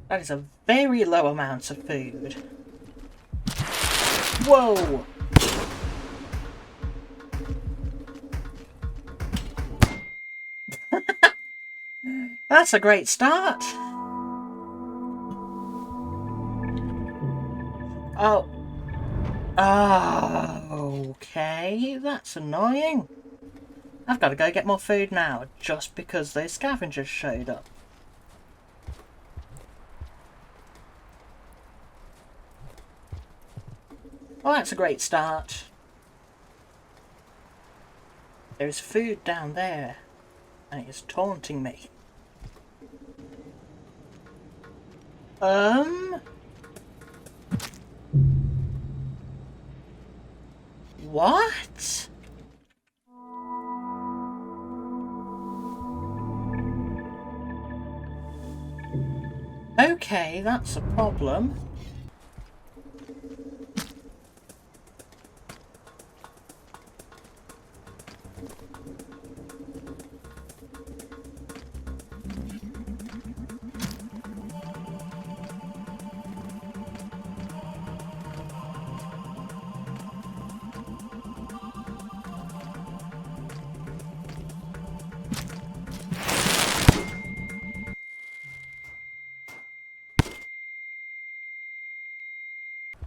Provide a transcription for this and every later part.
That is a very low amount of food. Whoa! That's a great start. Oh. Oh, okay, that's annoying. I've got to go get more food now, just because those scavengers showed up. Well, that's a great start. There's food down there, and it is taunting me. What? Okay, that's a problem.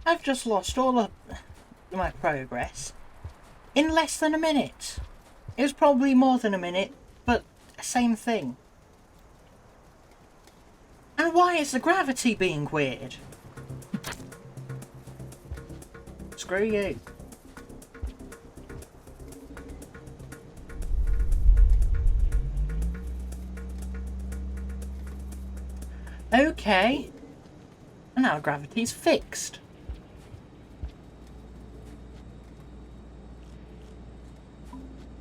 I've just lost all of my progress in less than a minute. It was probably more than a minute, but same thing. And why is the gravity being weird? Screw you. Okay. And now gravity's fixed.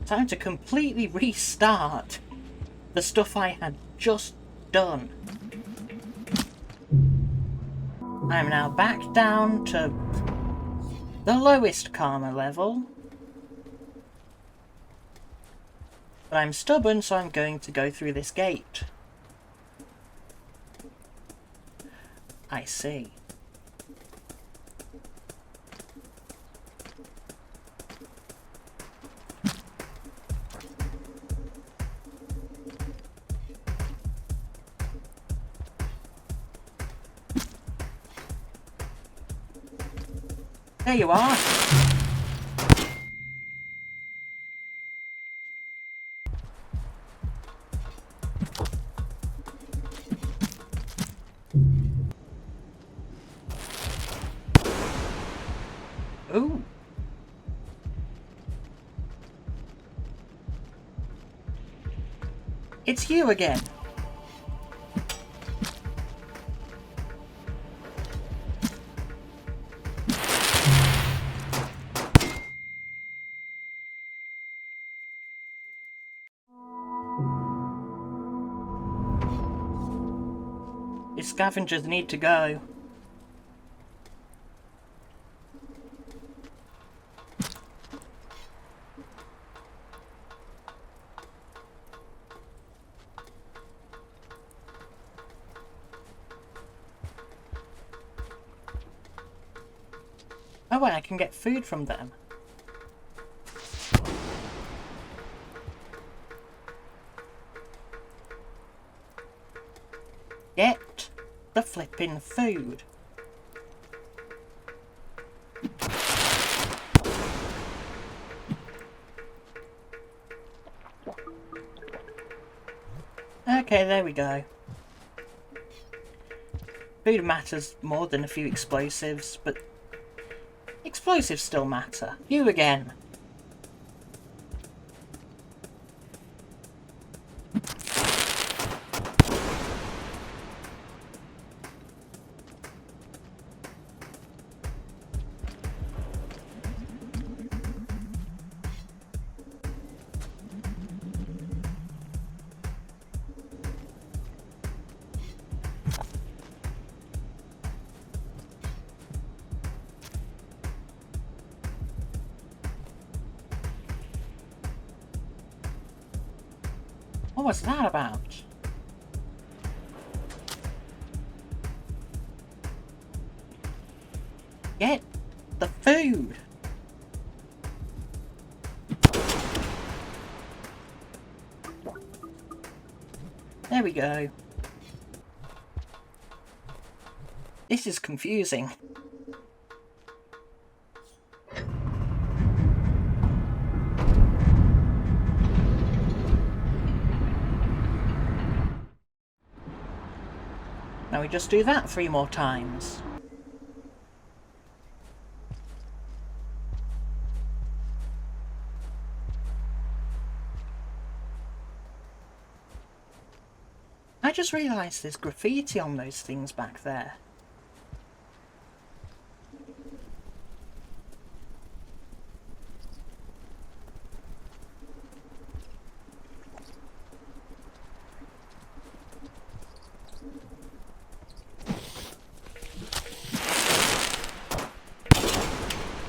Time to completely restart the stuff I had just done. I'm now back down to the lowest karma level. But I'm stubborn, so I'm going to go through this gate. I see. There you are. Ooh. It's you again. These scavengers need to go. Oh wait, I can get food from them. Get the flipping food. Okay, there we go. Food matters more than a few explosives, but explosives still matter. You again. What was that about? Get the food! There we go. This is confusing. Now we just do that 3 more times. I just realised there's graffiti on those things back there.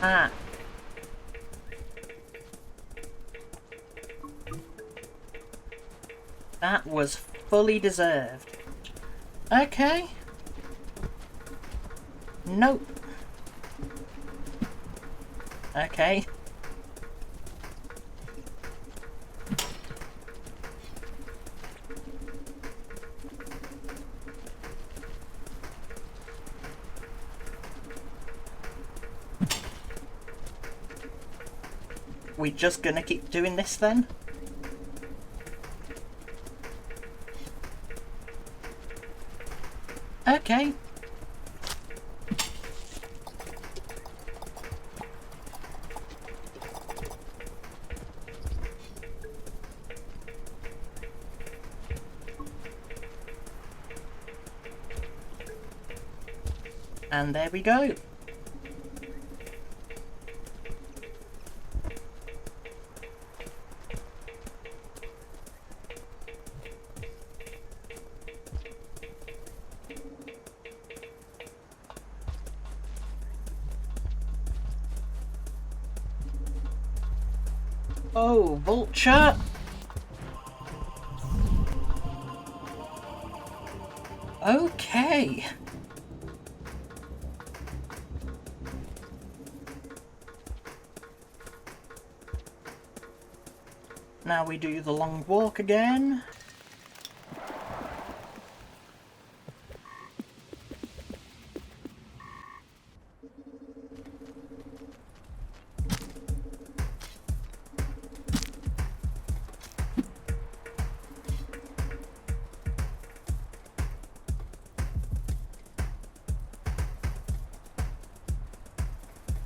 Ah. That was fully deserved. Okay. Nope. Okay. We just gonna keep doing this then? Okay. And there we go. Oh, vulture! Okay. Now we do the long walk again.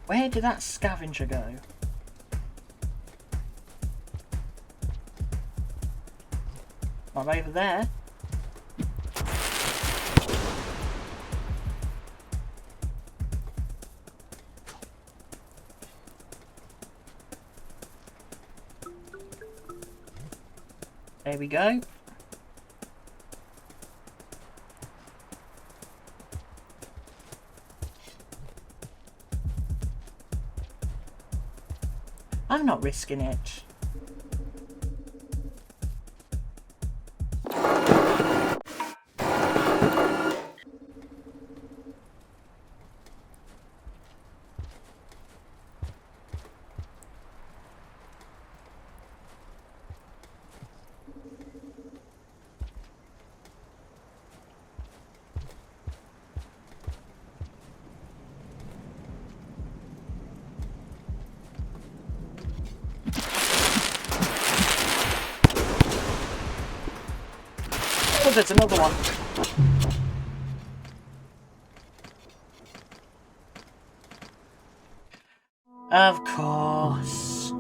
Where did that scavenger go? Not over there. There we go. I'm not risking it. Oh, there's another one. Of course.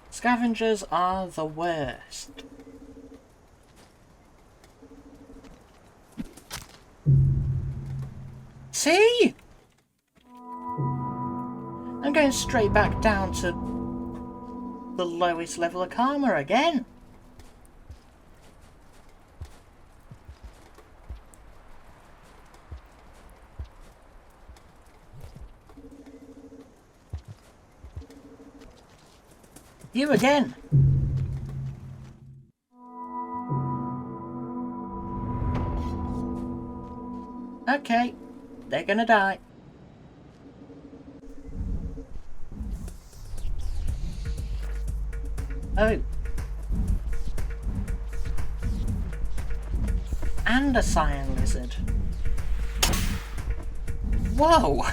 Scavengers are the worst. See? I'm going straight back down to the lowest level of karma again. You again! Okay, they're gonna die. Oh. And a cyan lizard. Whoa!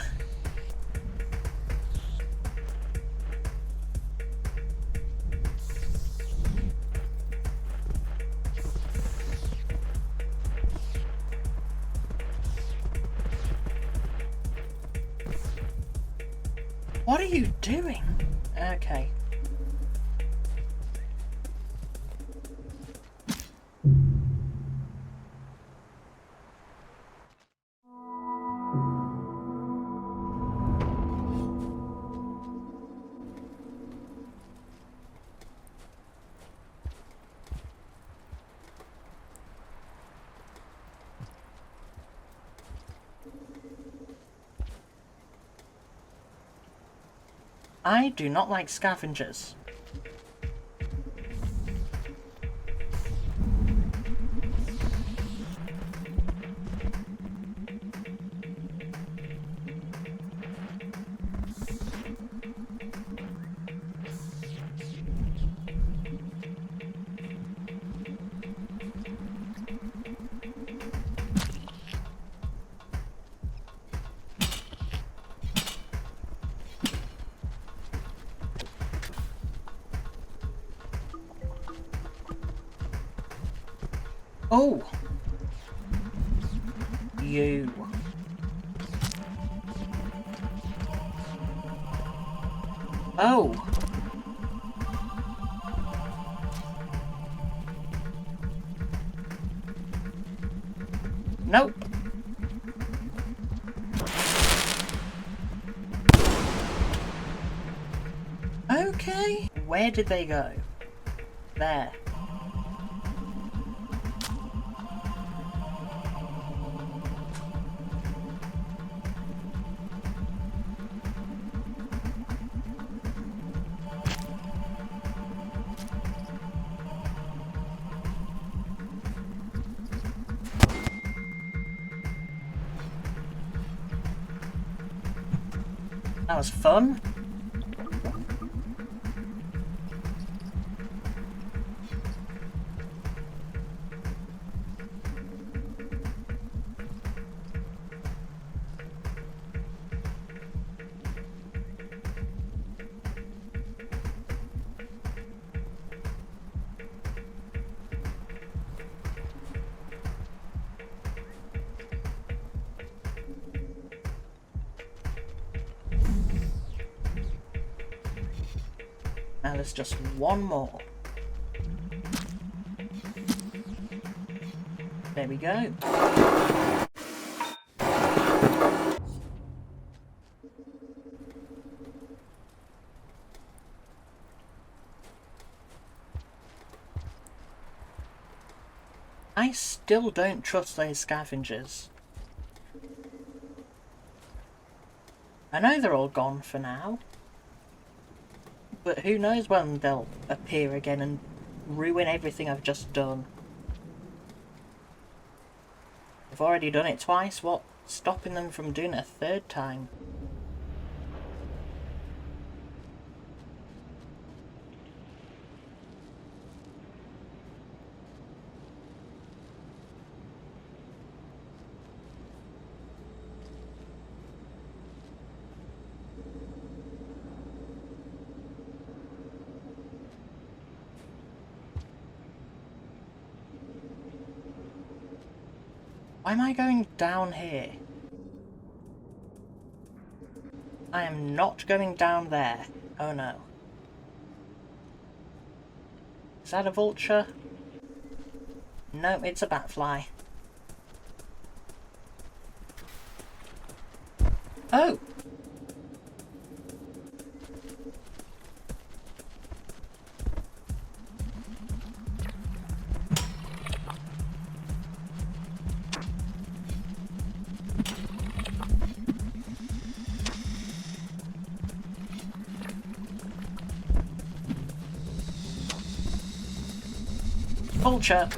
What are you doing? Okay. I do not like scavengers. Oh! You. Oh! Nope. Okay. Where did they go? There. That was fun. Now there's just one more. There we go. I still don't trust those scavengers. I know they're all gone for now. But who knows when they'll appear again and ruin everything I've just done. I've already done it twice, what's stopping them from doing it a third time? Why am I going down here? I am not going down there. Oh no. Is that a vulture? No, it's a batfly. Oh! Vulture.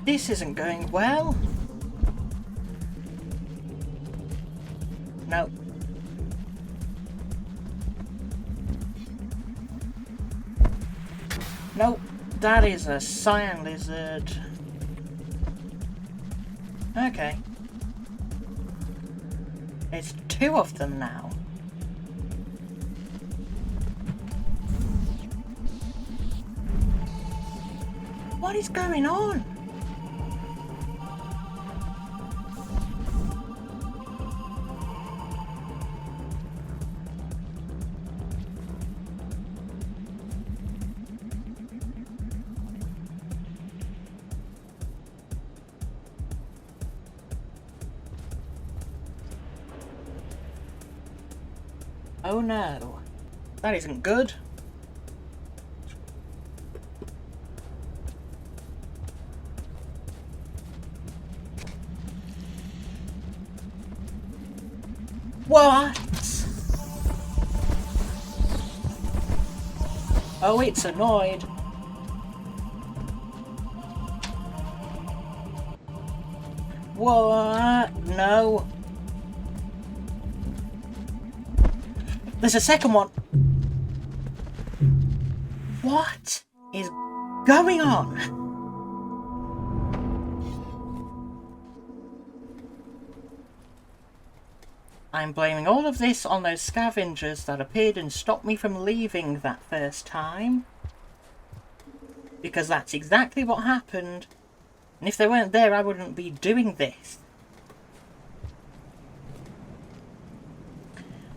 This isn't going well. No. Nope, that is a cyan lizard. Okay. It's 2 of them now. What is going on? Oh no, that isn't good. What? Oh, it's annoyed. What? No. There's a second one. What is going on? I'm blaming all of this on those scavengers that appeared and stopped me from leaving that first time. Because that's exactly what happened. And if they weren't there, I wouldn't be doing this.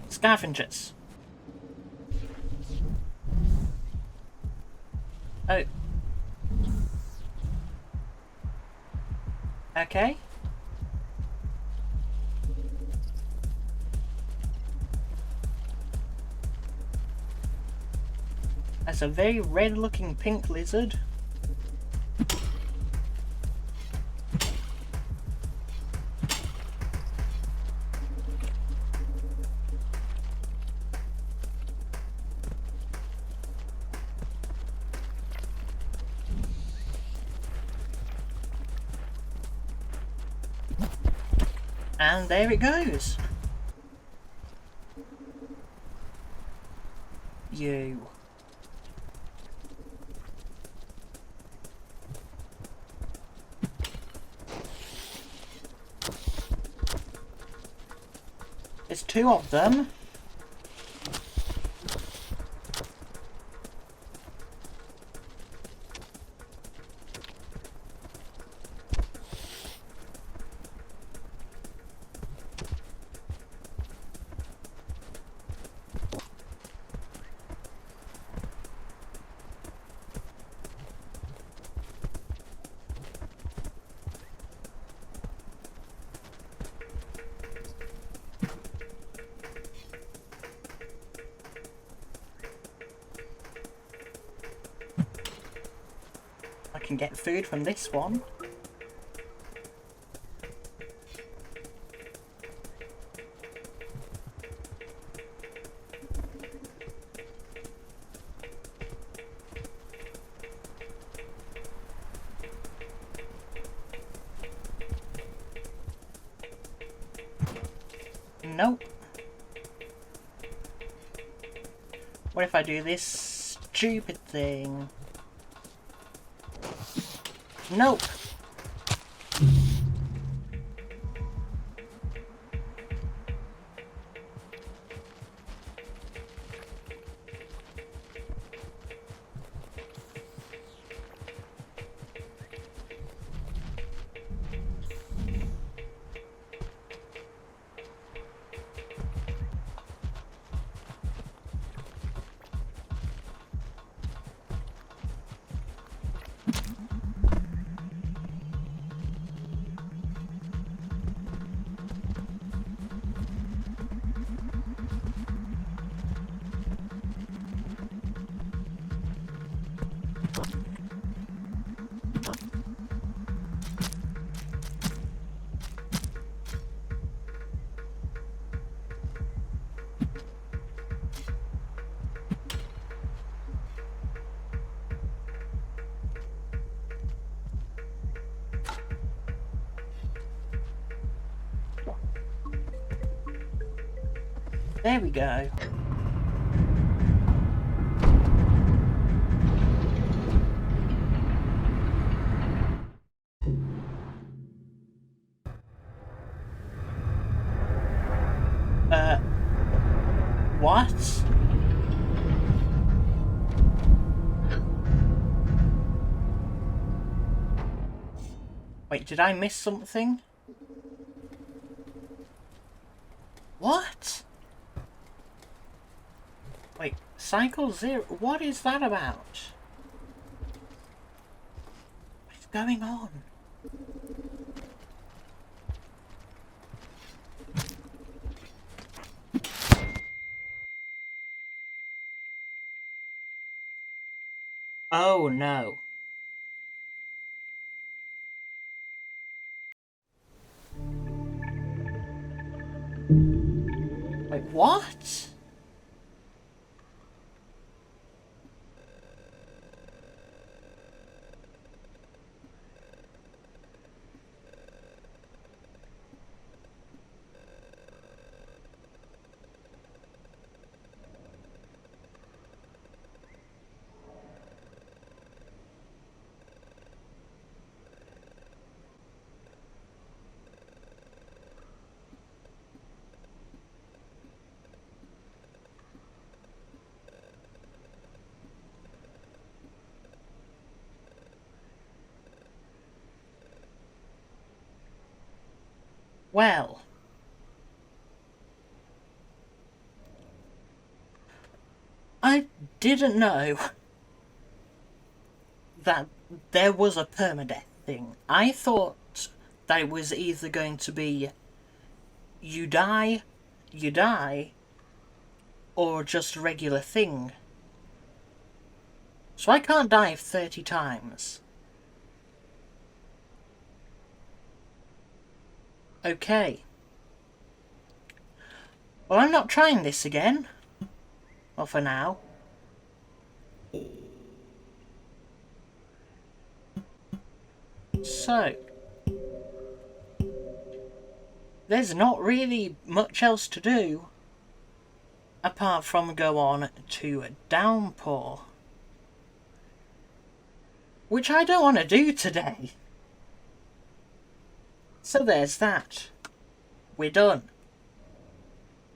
Scavengers. Oh. Okay. That's a very red looking pink lizard. And there it goes. You. There's 2 of them. I can get food from this one. Nope. What if I do this stupid thing? Nope. There we go. What? Wait, did I miss something? What? Wait, Cycle Zero, what is that about? What's going on? Oh no. Wait, what? Well, I didn't know that there was a permadeath thing. I thought that it was either going to be you die, or just a regular thing. So I can't die 30 times. Okay. Well, I'm not trying this again. Well, for now. So, there's not really much else to do apart from go on to Downpour, which I don't want to do today. So there's that. We're done.